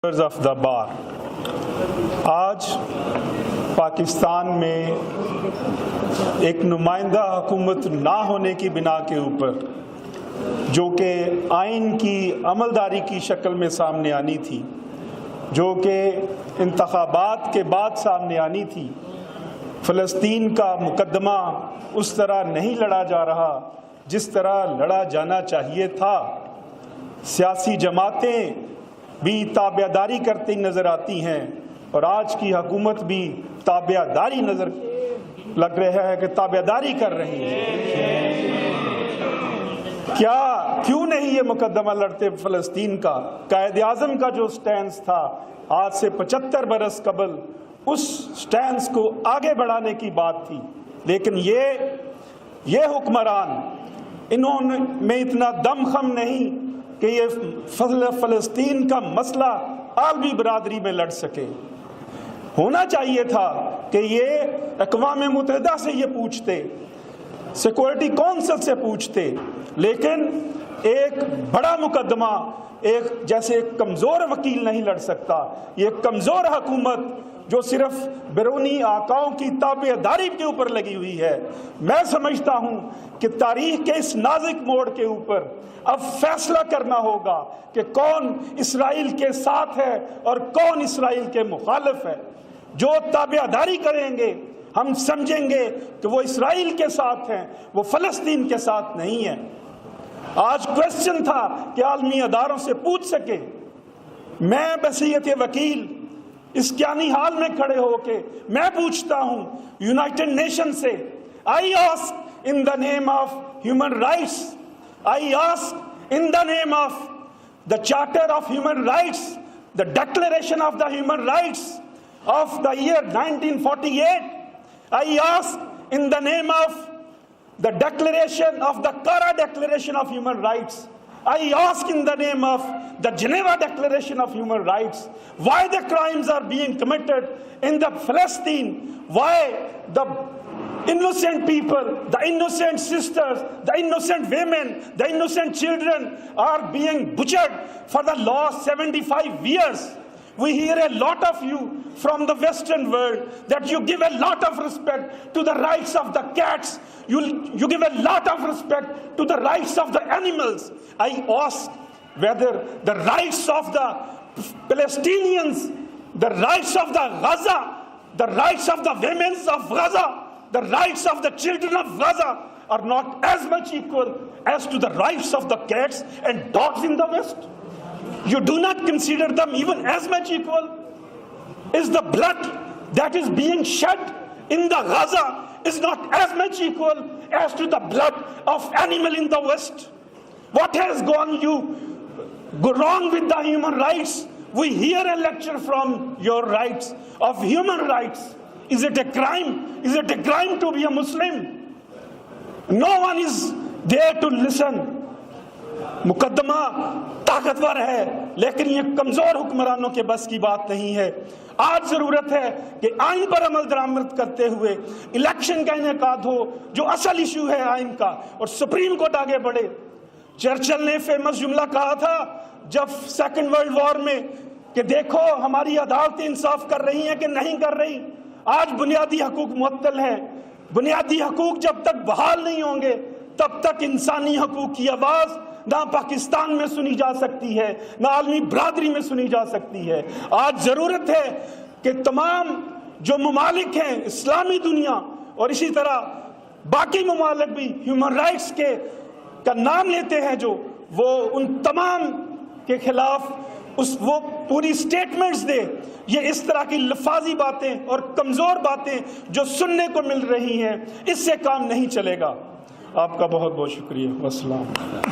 Of the بار آج پاکستان میں ایک نمائندہ حکومت نہ ہونے کی بنا کے اوپر جو کہ آئین کی عملداری کی شکل میں سامنے آنی تھی، جو کہ انتخابات کے بعد سامنے آنی تھی، فلسطین کا مقدمہ اس طرح نہیں لڑا جا رہا جس طرح لڑا جانا چاہیے تھا۔ سیاسی جماعتیں بھی تابعداری کرتی نظر آتی ہیں اور آج کی حکومت بھی تابعداری نظر لگ رہا ہے کہ تابعداری کر رہی ہے۔ کیوں نہیں یہ مقدمہ لڑتے؟ فلسطین کا قائد اعظم کا جو سٹینس تھا آج سے 75 برس قبل، اس سٹینس کو آگے بڑھانے کی بات تھی، لیکن یہ حکمران انہوں میں اتنا دم خم نہیں کہ یہ فلسطین کا مسئلہ عالمی برادری میں لڑ سکے۔ ہونا چاہیے تھا کہ یہ اقوام متحدہ سے یہ پوچھتے، سیکورٹی کونسل سے پوچھتے، لیکن ایک بڑا مقدمہ جیسے ایک کمزور وکیل نہیں لڑ سکتا۔ یہ کمزور حکومت جو صرف بیرونی آقاؤں کی تابعداری کے اوپر لگی ہوئی ہے، میں سمجھتا ہوں کہ تاریخ کے اس نازک موڑ کے اوپر اب فیصلہ کرنا ہوگا کہ کون اسرائیل کے ساتھ ہے اور کون اسرائیل کے مخالف ہے۔ جو تابعداری کریں گے ہم سمجھیں گے کہ وہ اسرائیل کے ساتھ ہیں، وہ فلسطین کے ساتھ نہیں ہیں۔ آج کویسچن تھا کہ عالمی اداروں سے پوچھ سکے۔ میں بحیثیت وکیل اس کیانی حال میں کھڑے ہو کے میں پوچھتا ہوں یونائٹڈ نیشن سے، I ask in the name of human rights, I ask in the name of the Charter of Human Rights, the Declaration of the Human Rights of the year 1948, I ask in the name of the Declaration of the Kara Declaration of Human Rights, I ask in the name of the Geneva Declaration of Human Rights, why the crimes are being committed in the Palestine, why the innocent people, the innocent sisters, the innocent women, the innocent children are being butchered for the last 75 years. We hear a lot of you from the Western world that you give a lot of respect to the rights of the cats. You give a lot of respect to the rights of the animals. I ask whether the rights of the Palestinians, the rights of the Gaza, the rights of the women of Gaza, the rights of the children of Gaza are not as much equal as to the rights of the cats and dogs in the West. You do not consider them even as much equal? Is the blood that is being shed in the Gaza is not as much equal as to the blood of animal in the West? What has gone wrong with the human rights? We hear a lecture from your rights, of human rights. Is it a crime? Is it a crime to be a Muslim? No one is there to listen. مقدمہ طاقتور ہے لیکن یہ کمزور حکمرانوں کے بس کی بات نہیں ہے۔ آج ضرورت ہے کہ آئین پر عمل درآمد کرتے ہوئے الیکشن کا انعقاد ہو جو اصل ایشو ہے آئین کا، اور سپریم کورٹ آگے بڑھے۔ چرچل نے فیمس جملہ کہا تھا جب سیکنڈ ورلڈ وار میں کہ دیکھو ہماری عدالتیں انصاف کر رہی ہیں کہ نہیں کر رہی۔ آج بنیادی حقوق معطل ہیں۔ بنیادی حقوق جب تک بحال نہیں ہوں گے تب تک انسانی حقوق کی آواز نہ پاکستان میں سنی جا سکتی ہے، نہ عالمی برادری میں سنی جا سکتی ہے۔ آج ضرورت ہے کہ تمام جو ممالک ہیں، اسلامی دنیا اور اسی طرح باقی ممالک بھی ہیومن رائٹس کا نام لیتے ہیں، جو وہ ان تمام کے خلاف وہ پوری سٹیٹمنٹس دے۔ یہ اس طرح کی لفاظی باتیں اور کمزور باتیں جو سننے کو مل رہی ہیں، اس سے کام نہیں چلے گا۔ آپ کا بہت بہت شکریہ۔ والسلام۔